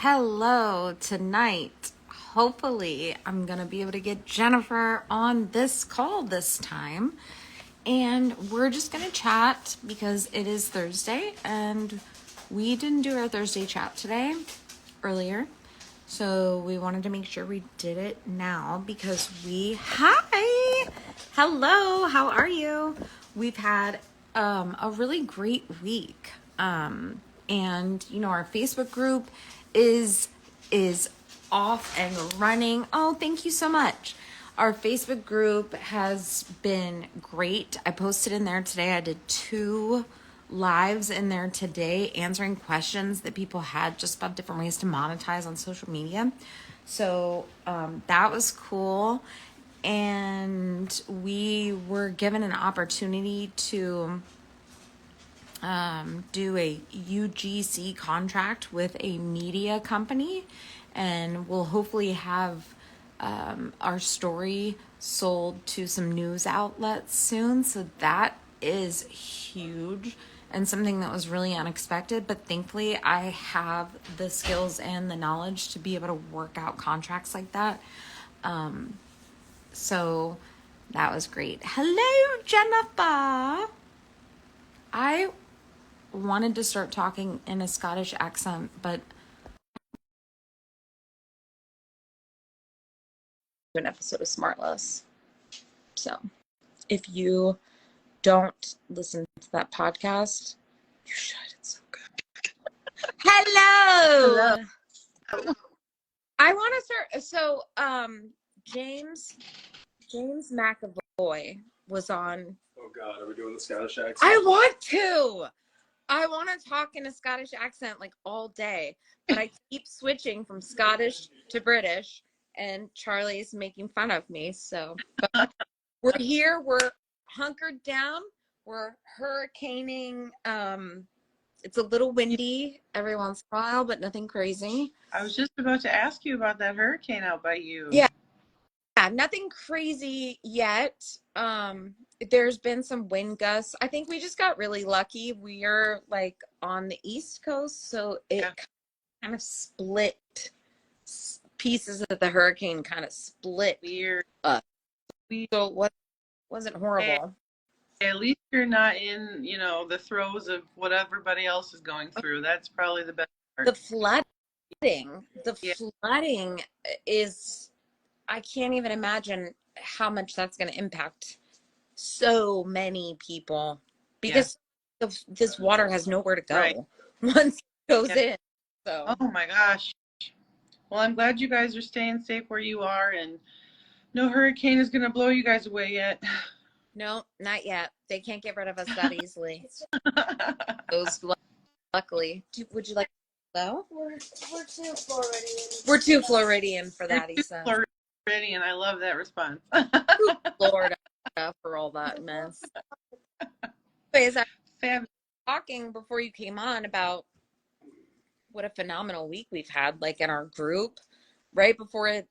Hello, tonight. Hopefully, I'm going to be able to get Jennifer on this call this time. And we're just going to chat because it is Thursday and we didn't do our Thursday chat today earlier. So we wanted to make sure we did it now because hi, hello, how are you? We've had a really great week. And our Facebook group is off and running. Oh, thank you so much. Our Facebook group has been great. I posted in there today. I did 2 lives in there today answering questions that people had just about different ways to monetize on social media. So that was cool. And we were given an opportunity to do a UGC contract with a media company, and we'll hopefully have our story sold to some news outlets soon. So that is huge and something that was really unexpected, but thankfully I have the skills and the knowledge to be able to work out contracts like that. So that was great. Hello, Jennifer. I wanted to start talking in a Scottish accent, but an episode of Smartless. So if you don't listen to that podcast, you should. It's so good. Hello. I want to start. So James McAvoy was on. Oh God, are we doing the Scottish accent? I want to talk in a Scottish accent like all day, but I keep switching from Scottish to British, and Charlie's making fun of me. So but we're here, we're hunkered down, we're hurricaning. It's a little windy every once in a while, but nothing crazy. I was just about to ask you about that hurricane out by you. Yeah, nothing crazy yet. There's been some wind gusts. I think we just got really lucky. We are like on the East Coast, so it kind of split. Pieces of the hurricane kind of split. Weird. So it wasn't horrible. At least you're not in, the throes of what everybody else is going through. That's probably the best part. The flooding is, I can't even imagine how much that's going to impact so many people because this water has nowhere to go once it goes in. So. Oh my gosh. Well, I'm glad you guys are staying safe where you are, and no hurricane is going to blow you guys away yet. No, not yet. They can't get rid of us that easily. Luckily. Would you like to go? We're too Floridian. We're too Floridian for that, he said. Floridian, I love that response. Florida for all that mess. Anyways, I was talking before you came on about what a phenomenal week we've had, like in our group. Right before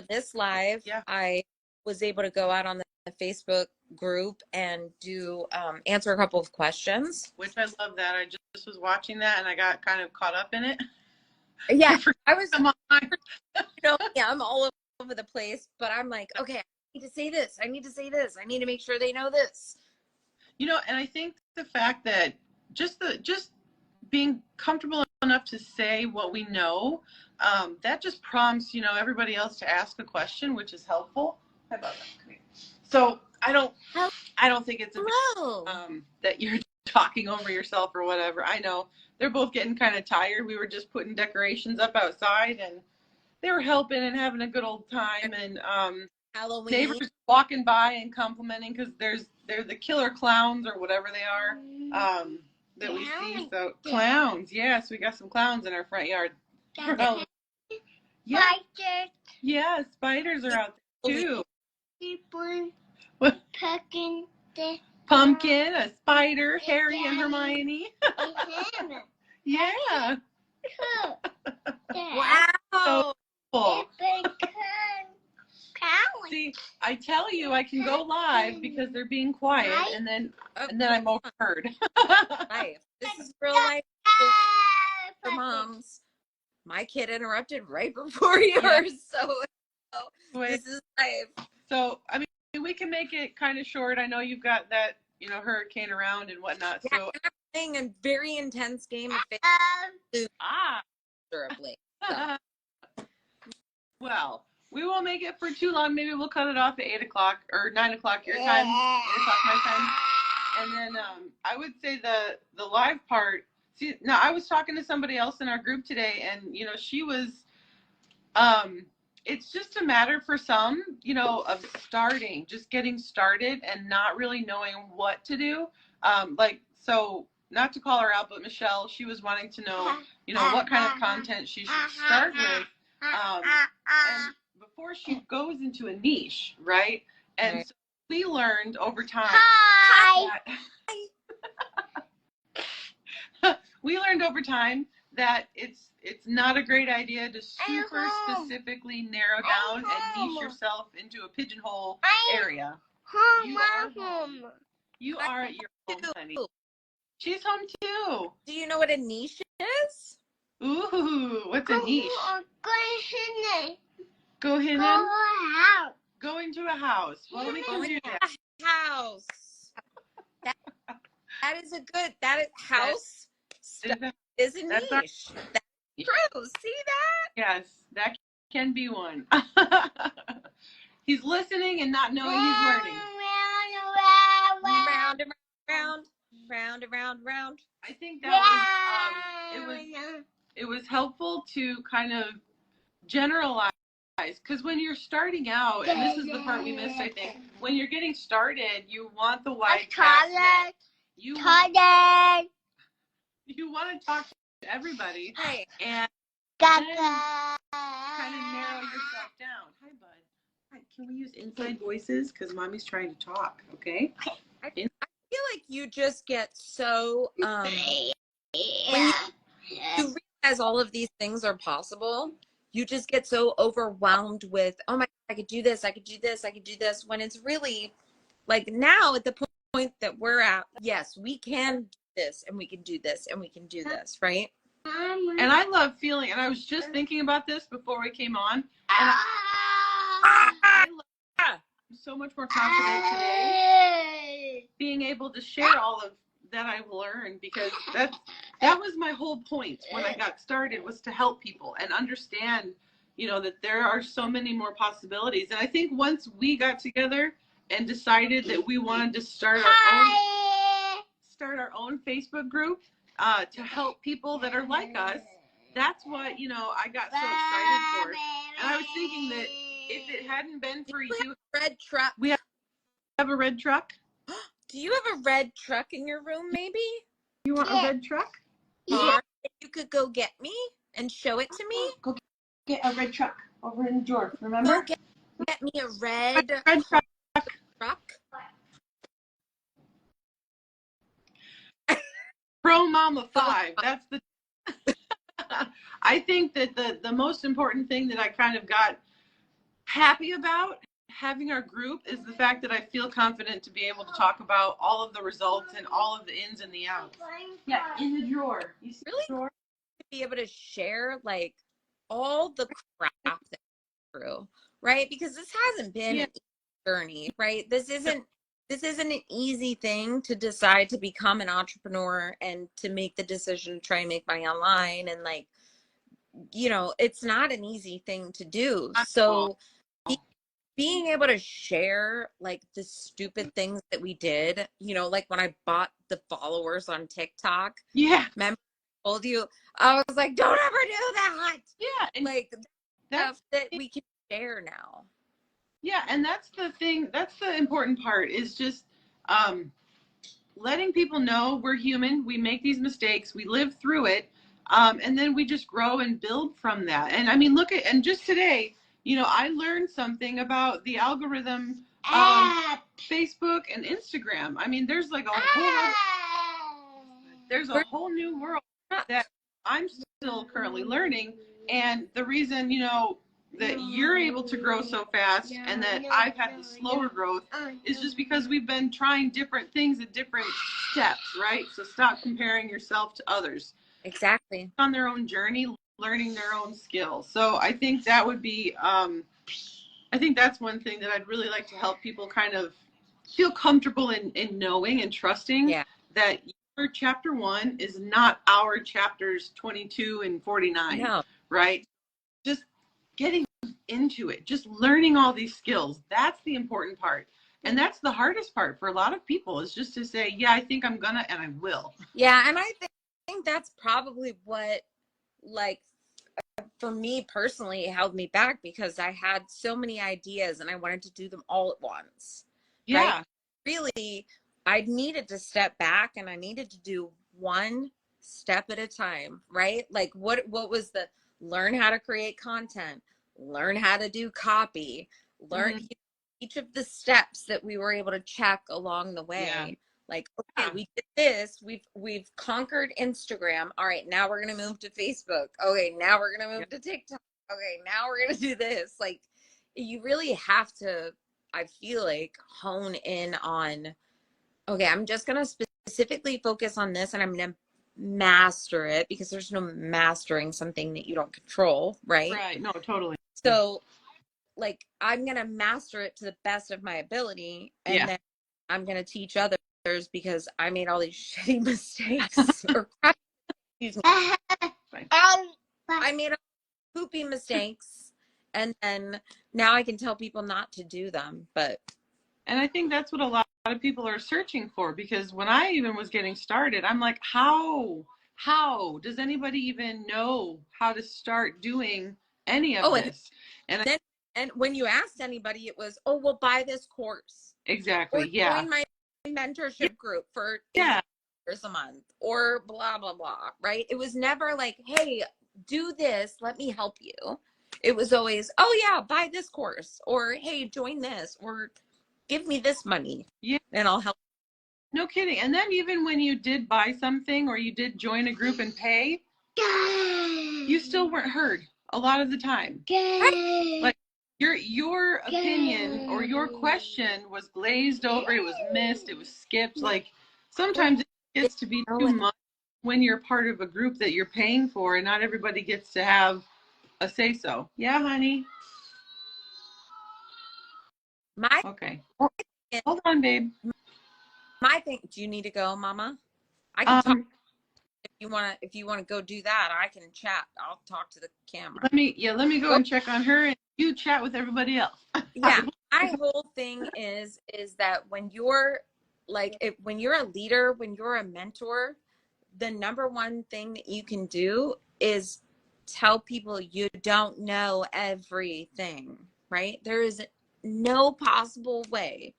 this live, I was able to go out on the Facebook group and do answer a couple of questions. Which I love that. I just was watching that and I got kind of caught up in it. Yeah, I was. I'm all over the place, but I'm like, okay, I need to say this. I need to say this. I need to make sure they know this. And I think the fact that just being comfortable enough to say what we know, that just prompts, everybody else to ask a question, which is helpful. How about that? So I don't think it's that you're talking over yourself or whatever. I know they're both getting kind of tired. We were just putting decorations up outside and they were helping and having a good old time. And Halloween. Neighbors walking by and complimenting because they're the killer clowns or whatever they are. That we see. So clowns, yes, we got some clowns in our front yard. Spiders. Yeah, spiders are out there too. People What? pecking the Pumpkin, a spider, Harry and Hermione. Yeah. Cool. Wow. So cool. See, I tell you, I can go live because they're being quiet, and then I'm overheard. Life. This is real life for moms. my kid interrupted right before yours. So this is life. So, I mean, we can make it kind of short. I know you've got that, hurricane around and whatnot. Yeah, So, and I'm playing a very intense game of miserably. So. Well, we won't make it for too long. Maybe we'll cut it off at 8 o'clock or 9 o'clock your time, 8 o'clock my time. And then I would say the live part. See, now I was talking to somebody else in our group today, and she was. It's just a matter for some, of starting, just getting started, and not really knowing what to do. So not to call her out, but Michelle, she was wanting to know, what kind of content she should start with. And before she goes into a niche, right? And Right. so we learned over time. Hi. We learned over time that it's not a great idea to super specifically narrow down and niche yourself into a pigeonhole area. You are home. You are at your home, honey. She's home too. Do you know what a niche is? Ooh, what's a niche? Go in. Go into a house. Well, we can do that. House. That is a good. That is house. Is a niche. That's true. See that? Yes, that can be one. He's listening and not knowing he's learning. Round and round, round and round, round. I think that it was helpful to kind of generalize, because when you're starting out, and this is the part we missed, I think, when you're getting started, you want the wide cast net. You want to talk to everybody, Right. and then kind of narrow yourself down. Hi, bud. Hi, can we use inside voices? Because mommy's trying to talk, okay? I feel like you just get so when you realize all of these things are possible, you just get so overwhelmed with, oh my God, I could do this, I could do this, I could do this, when it's really like now at the point that we're at, yes, we can do this and we can do this and we can do this, right? And I love feeling, and I was just thinking about this before we came on, and I love so much more confident today being able to share all of that I've learned, because that was my whole point when I got started, was to help people and understand, that there are so many more possibilities. And I think once we got together and decided that we wanted to start our own Facebook group to help people that are like us, that's what, I got so excited for. And I was thinking that if it hadn't been for you, red truck. We have a red truck. Do you have a red truck in your room, maybe? You want a red truck? Yeah. You could go get me and show it to me. Go get a red truck over in the drawer, remember? Go get me a red truck. Pro Mama 5. That's the I think that the most important thing that I kind of got happy about having our group is the fact that I feel confident to be able to talk about all of the results and all of the ins and the outs. Yeah, in the drawer. You see really the drawer? to be able to share like all the crap that went through, right? Because this hasn't been an easy journey, right? This isn't an easy thing to decide to become an entrepreneur and to make the decision to try and make money online, and like, it's not an easy thing to do. So being able to share like the stupid things that we did, like when I bought the followers on TikTok. Yeah. Remember I told you, I was like, don't ever do that. Yeah. And like stuff that we can share now. Yeah, and that's the thing, that's the important part, is just letting people know we're human, we make these mistakes, we live through it, and then we just grow and build from that. And I mean, and just today, I learned something about the algorithm of Facebook and Instagram. I mean, there's like a whole new world that I'm still currently learning. And the reason, that you're able to grow so fast and that I've had the slower growth is just because we've been trying different things at different steps, right? So stop comparing yourself to others. Exactly. On their own journey, learning their own skills. So I think that would be, I think that's one thing that I'd really like to help people kind of feel comfortable in knowing and trusting that your chapter 1 is not our chapters 22 and 49, right? Just getting into it, just learning all these skills. That's the important part. And that's the hardest part for a lot of people, is just to say, yeah, I think I'm gonna, and I will. Yeah. And I think that's probably what, like, for me personally, it held me back, because I had so many ideas and I wanted to do them all at once. Yeah. Right? Really, I needed to step back and I needed to do one step at a time, right? Like what was the learn how to create content, learn how to do copy, learn each of the steps that we were able to check along the way. Yeah. Like, okay, we did this. We've conquered Instagram. All right, now we're gonna move to Facebook. Okay, now we're gonna move to TikTok. Okay, now we're gonna do this. Like, you really have to, I feel like, hone in on, okay, I'm just gonna specifically focus on this and I'm gonna master it, because there's no mastering something that you don't control, right? Right. No, totally. So, like, I'm gonna master it to the best of my ability, and then I'm gonna teach others, because I made all these shitty mistakes. Or excuse me. I made poopy mistakes, and then now I can tell people not to do them. And I think that's what a lot of people are searching for, because when I even was getting started, I'm like, how does anybody even know how to start doing any of this? And when you asked anybody, it was, oh, well, buy this course. Exactly. Or join my mentorship group for $8 a month, or blah, blah, blah, right? It was never like, hey, do this, let me help you. It was always, oh yeah, buy this course, or hey, join this, or give me this money, and I'll help. No kidding. And then even when you did buy something or you did join a group and pay, you still weren't heard a lot of the time. Like your opinion or your question was glazed over, it was missed, it was skipped. Like sometimes it gets to be too much when you're part of a group that you're paying for, and not everybody gets to have a say so. Yeah, honey. Okay. Hold on, babe. My thing. Do you need to go, Mama? I can talk. If you wanna go do that, I can chat. I'll talk to the camera. Let me go and check on her, and you chat with everybody else. Yeah. My whole thing is that when you're like, when you're a leader, when you're a mentor, the number one thing that you can do is tell people you don't know everything, right? There is no possible way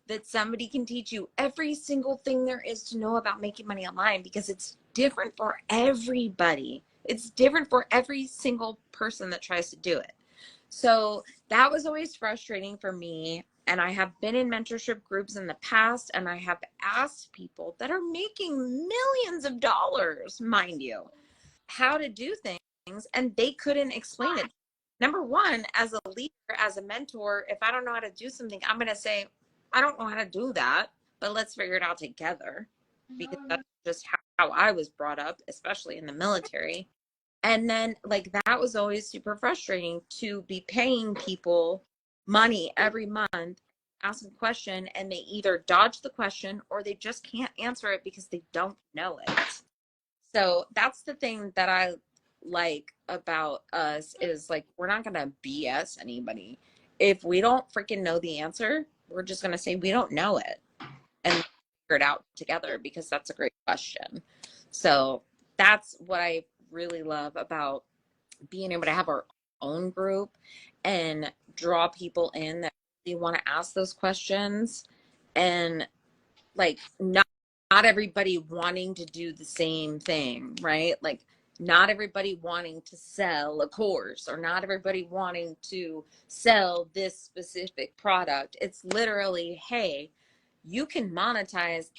that somebody can teach you every single thing there is to know about making money online, because it's different for everybody. It's different for every single person that tries to do it. So that was always frustrating for me. And I have been in mentorship groups in the past, and I have asked people that are making millions of dollars, mind you, how to do things, and they couldn't explain it. Number one, as a leader, as a mentor, if I don't know how to do something, I'm going to say, I don't know how to do that, but let's figure it out together, because that's just how I was brought up, especially in the military. And then, like, that was always super frustrating, to be paying people money every month, ask a question, and they either dodge the question or they just can't answer it because they don't know it. So that's the thing that I like about us, is like, we're not gonna BS anybody. If we don't freaking know the answer, we're just gonna say we don't know it and figure it out together, because that's a great question. So that's what I really love about being able to have our own group and draw people in that really want to ask those questions, and like, not everybody wanting to do the same thing, right? Like, not everybody wanting to sell a course, or not everybody wanting to sell this specific product. It's literally, hey, you can monetize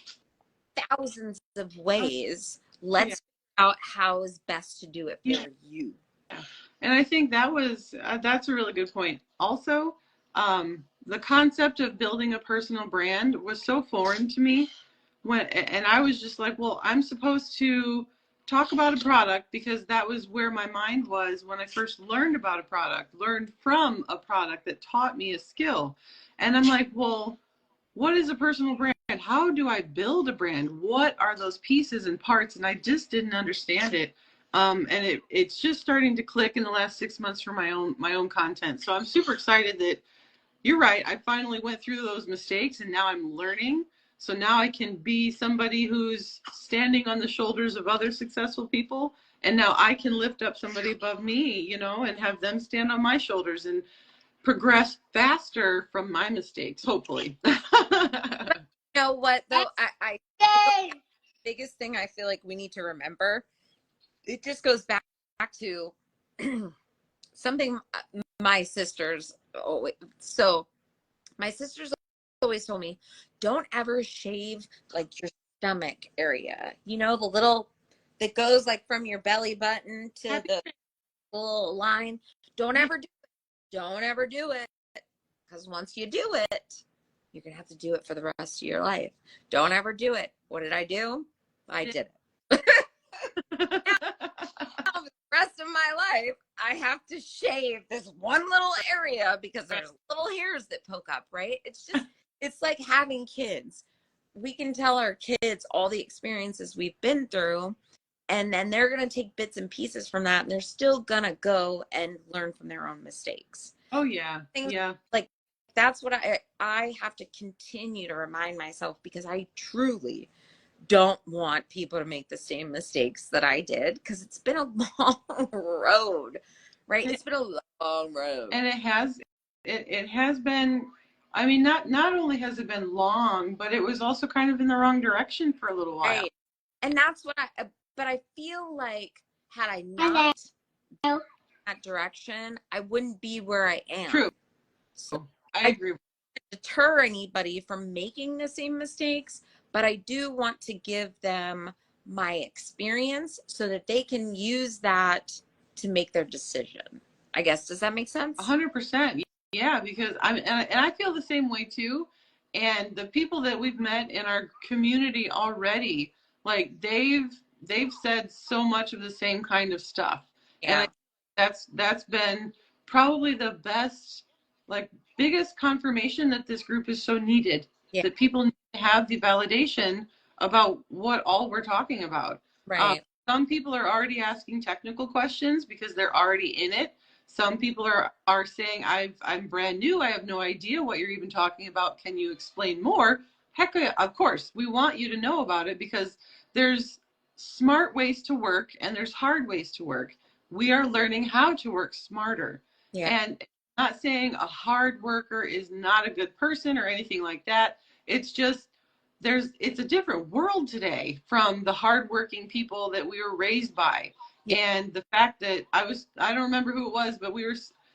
thousands of ways. Let's figure out how is best to do it for you. And I think that's a really good point. Also, the concept of building a personal brand was so foreign to me, and I was just like, well, I'm supposed to talk about a product because that was where my mind was when I first learned about a product, learned from a product that taught me a skill. And I'm like, well, what is a personal brand? How do I build a brand? What are those pieces and parts? And I just didn't understand it. And it's just starting to click in the last 6 months for my own content. So I'm super excited that you're right. I finally went through those mistakes and now I'm learning. So now I can be somebody who's standing on the shoulders of other successful people. And now I can lift up somebody above me, you know, and have them stand on my shoulders and progress faster from my mistakes, hopefully. You know what though? Yay! Biggest thing I feel like we need to remember, it just goes back to something my sisters always, so my sisters always told me, don't ever shave like your stomach area, you know, the little that goes like from your belly button to the little line. Don't ever do it. Don't ever do it, because once you do it, you're gonna have to do it for the rest of your life. Don't ever do it. What did I do? I did it. Now, the rest of my life, I have to shave this one little area because there's little hairs that poke up, right? It's just, it's like having kids. We can tell our kids all the experiences we've been through, and then they're going to take bits and pieces from that, and they're still going to go and learn from their own mistakes. Oh, yeah. Things Yeah. like that's what I have to continue to remind myself, because I truly don't want people to make the same mistakes that I did, because it's been a long road, right? It's been a long road. And it has been, I mean, not only has it been long, but it was also kind of in the wrong direction for a little while. Right. And that's what but I feel like had I not that direction, I wouldn't be where I am. True. So I agree. Deter anybody from making the same mistakes, but I do want to give them my experience so that they can use that to make their decision. I guess, does that make sense? 100%. Yeah, because and I feel the same way too. And the people that we've met in our community already, like they've said so much of the same kind of stuff. Yeah. And that's been probably the best, like biggest confirmation that this group is so needed. Yeah. That people need to have the validation about what all we're talking about. Right. Some people are already asking technical questions because they're already in it. Some people are saying, I'm brand new. I have no idea what you're even talking about. Can you explain more? Heck, of course. We want you to know about it because there's smart ways to work and there's hard ways to work. We are learning how to work smarter. Yeah. And not saying a hard worker is not a good person or anything like that. It's just it's a different world today from the hardworking people that we were raised by. Yeah. And the fact that I don't remember who it was, but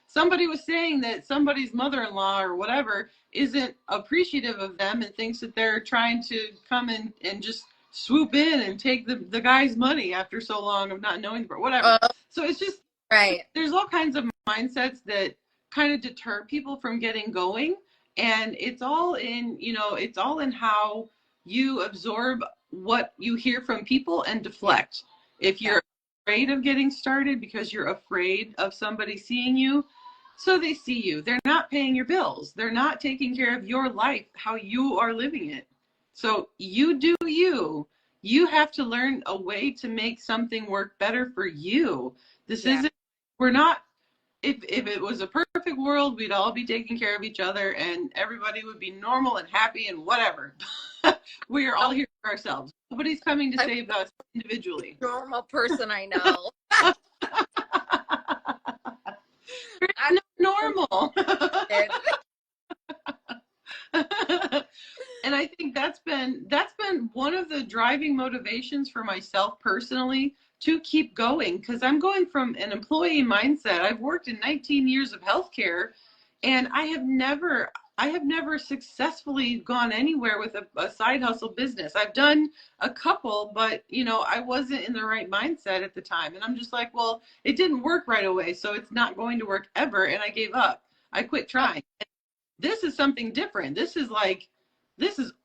somebody was saying that somebody's mother-in-law or whatever isn't appreciative of them and thinks that they're trying to come in and just swoop in and take the guy's money after so long of not knowing, whatever. So it's just, right. There's all kinds of mindsets that kind of deter people from getting going. And it's all in, it's all in how you absorb what you hear from people and deflect. If you're afraid of getting started because you're afraid of somebody seeing you, so they see you. They're not paying your bills. They're not taking care of your life, how you are living it. So you do you. You have to learn a way to make something work better for you. We're not, if it was a perfect world, we'd all be taking care of each other and everybody would be normal and happy and whatever. We are all here for ourselves. Nobody's coming to save us individually. Normal person I know. I'm normal. And I think that's been one of the driving motivations for myself personally to keep going, because I'm going from an employee mindset. I've worked in 19 years of healthcare, and I have never successfully gone anywhere with a side hustle business. I've done a couple, but I wasn't in the right mindset at the time. And I'm just like, well, it didn't work right away, so it's not going to work ever. And I gave up. I quit trying. This is something different. This is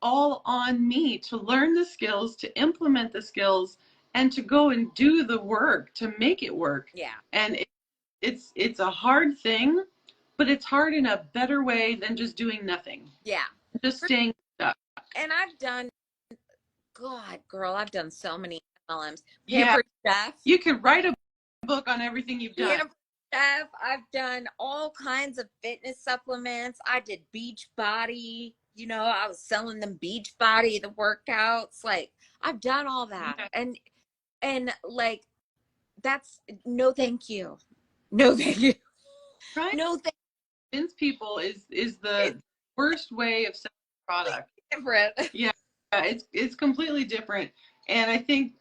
all on me to learn the skills, to implement the skills, and to go and do the work to make it work. Yeah. And it's a hard thing, but it's hard in a better way than just doing nothing. Yeah. Just staying stuck. And I've done, God, girl, I've done so many MLMs. Yeah. Pampered Chef. You could write a book on everything you've done. Pampered Chef. I've done all kinds of fitness supplements. I did Beachbody. You know, I was selling them Beachbody, the workouts. Like, I've done all that. Okay. And like, that's no thank you. No thank you. Right? No thank Convince people is the worst way of selling a product. you. Different. Yeah, it's completely different. And I think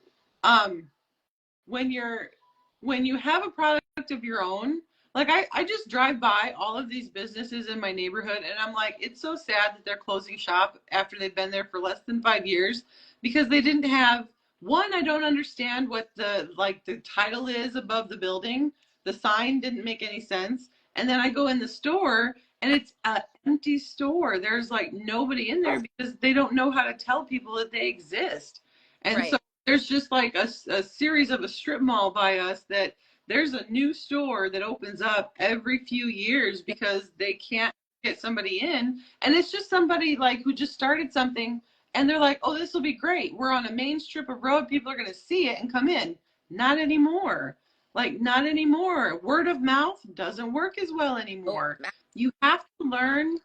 when you have a product of your own, like I just drive by all of these businesses in my neighborhood and I'm like, it's so sad that they're closing shop after they've been there for less than 5 years because they didn't have one. I don't understand what the title is above the building. The sign didn't make any sense. And then I go in the store and it's an empty store. There's like nobody in there because they don't know how to tell people that they exist. And Right. so there's just like a series of a strip mall by us that there's a new store that opens up every few years because they can't get somebody in. And it's just somebody like who just started something and they're like, oh, this will be great. We're on a main strip of road. People are going to see it and come in. Not anymore. Like, not anymore. Word of mouth doesn't work as well anymore. Oh, You have to learn.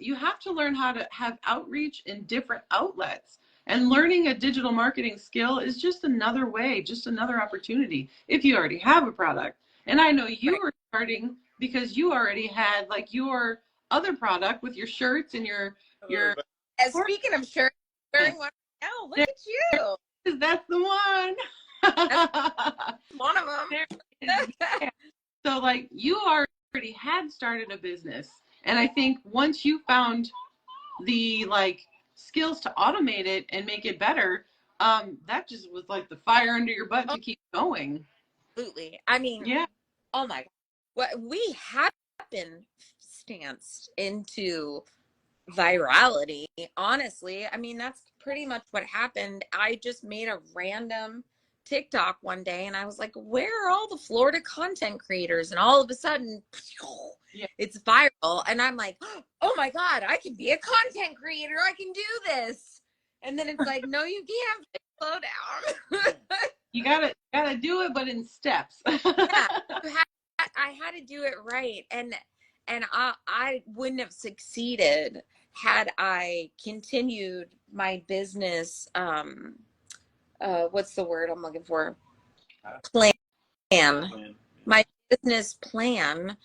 You have to learn how to have outreach in different outlets. And learning a digital marketing skill is just another way, just another opportunity if you already have a product. And I know you were starting because you already had like your other product with your shirts and your and speaking of shirts, wearing one now. Look at you. that's the one. One of them. So like you already had started a business. And I think once you found the like skills to automate it and make it better, that just was like the fire under your butt to keep going. Absolutely. I mean, Yeah. Oh my God. What we have been stanced into virality, honestly. I mean, that's pretty much what happened. I just made a random TikTok one day and I was like, where are all the Florida content creators? And all of a sudden, it's viral. And I'm like, oh my God, I can be a content creator. I can do this. And then it's like, no, you can't. Slow down. You gotta do it, but in steps. Yeah, I had to do it right. And I wouldn't have succeeded had I continued my business, what's the word I'm looking for? Plan. My business plan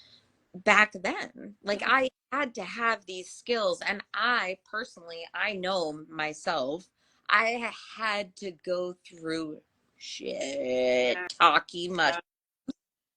back then. Like I had to have these skills and I personally, I know myself, I had to go through shit talky much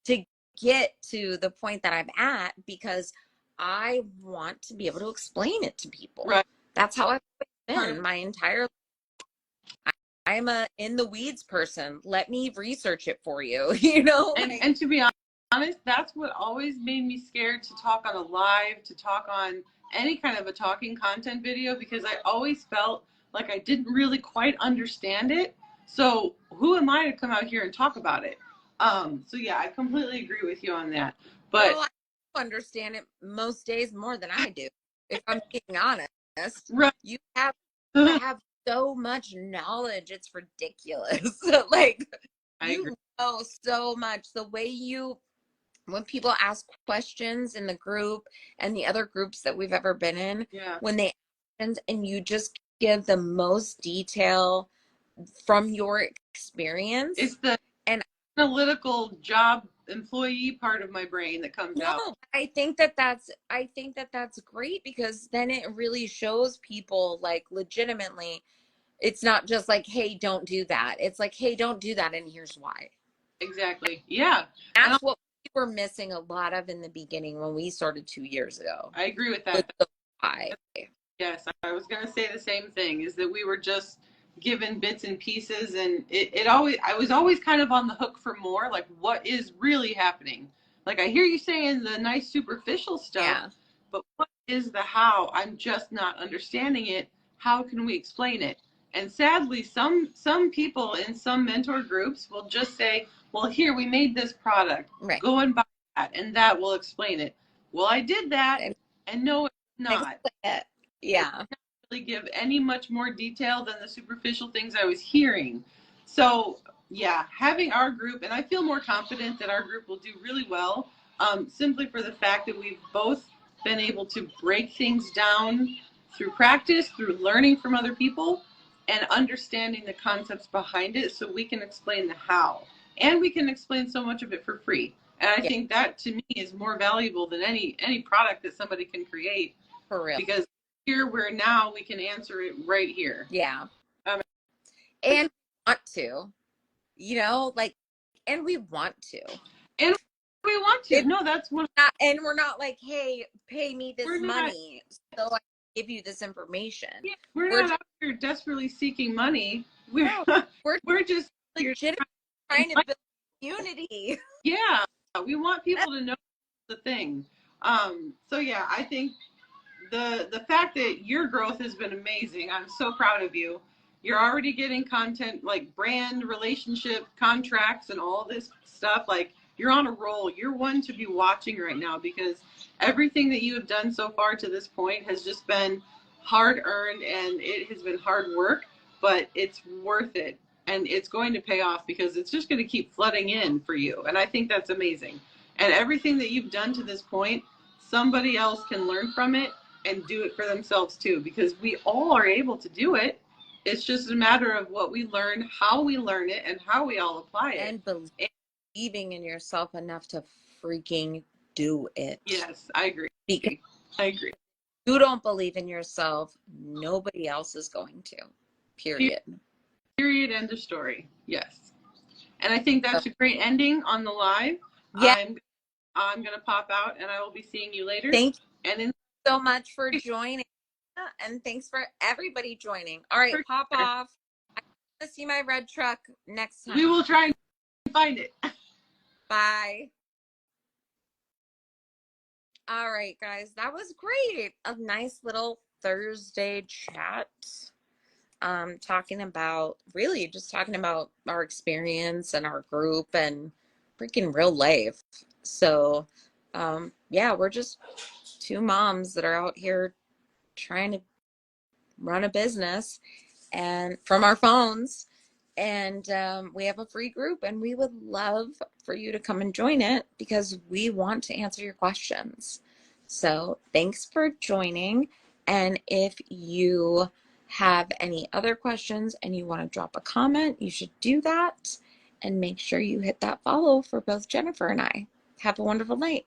to get to the point that I'm at because I want to be able to explain it to people. Right. That's how I've been my entire life. I'm a in the weeds person. Let me research it for you, you know? And to be honest, that's what always made me scared to talk on a live, to talk on any kind of a talking content video, because I always felt like I didn't really quite understand it. So who am I to come out here and talk about it? So yeah, I completely agree with you on that. But well, I understand it most days more than I do, if I'm being honest. Right. You have so much knowledge, it's ridiculous. Like you know so much. The way when people ask questions in the group and the other groups that we've ever been in, when they ask and you just give the most detail from your experience. It's the analytical job employee part of my brain that comes out. I think that's great because then it really shows people like legitimately. It's not just like, hey, don't do that. It's like, hey, don't do that, and here's why. Exactly. Yeah. That's what we were missing a lot of in the beginning when we started 2 years ago. I agree with that. Why? Yes, I was going to say the same thing, is that we were just given bits and pieces, and I was always kind of on the hook for more, like what is really happening. Like I hear you saying the nice superficial stuff, but what is the how? I'm just not understanding it. How can we explain it? And sadly, some people in some mentor groups will just say, well, here, we made this product. Right. Go and buy that, and that will explain it. Well, I did that, And and no, it's not. explain it. Yeah. Really give any much more detail than the superficial things I was hearing. So yeah, having our group, and I feel more confident that our group will do really well, simply for the fact that we've both been able to break things down through practice, through learning from other people, and understanding the concepts behind it, so we can explain the how, and we can explain so much of it for free. And I Yeah. think that to me is more valuable than any product that somebody can create, For real. because here where now we can answer it right here. Yeah. Um, And want to, like, and we want to. and we want to. If No, that's what not, and we're not like, hey, pay me this we're not. money so I can give you this information. Yeah, we're We're not out here desperately seeking money. We're no, we're we're just legitimately trying to build unity. yeah. We want people to know the thing. So yeah, I think the fact that your growth has been amazing. I'm so proud of you. You're already getting content like brand, relationship, contracts, and all this stuff. Like, you're on a roll. You're one to be watching right now, because everything that you have done so far to this point has just been hard earned, and it has been hard work, but it's worth it. And it's going to pay off, because it's just going to keep flooding in for you. And I think that's amazing. And everything that you've done to this point, somebody else can learn from it and do it for themselves too, because we all are able to do it. It's just a matter of what we learn, how we learn it, and how we all apply it. And believing in yourself enough to freaking do it. Yes, I agree. Because I agree. you don't believe in yourself, nobody else is going to. Period. Period. End of story. Yes. And I think that's a great ending on the live. Yeah. I'm gonna pop out, and I will be seeing you later. Thank you And in so much for joining. And thanks for everybody joining. All right, pop off. I want to see my red truck next time. we will try and find it. Bye. All right, guys, that was great. A nice little Thursday chat. Talking about our experience and our group and freaking real life. So, yeah, we're just two moms that are out here trying to run a business and from our phones. And we have a free group, and we would love for you to come and join it, because we want to answer your questions. So thanks for joining. And if you have any other questions and you want to drop a comment, you should do that. And make sure you hit that follow for both Jennifer and I. Have a wonderful night.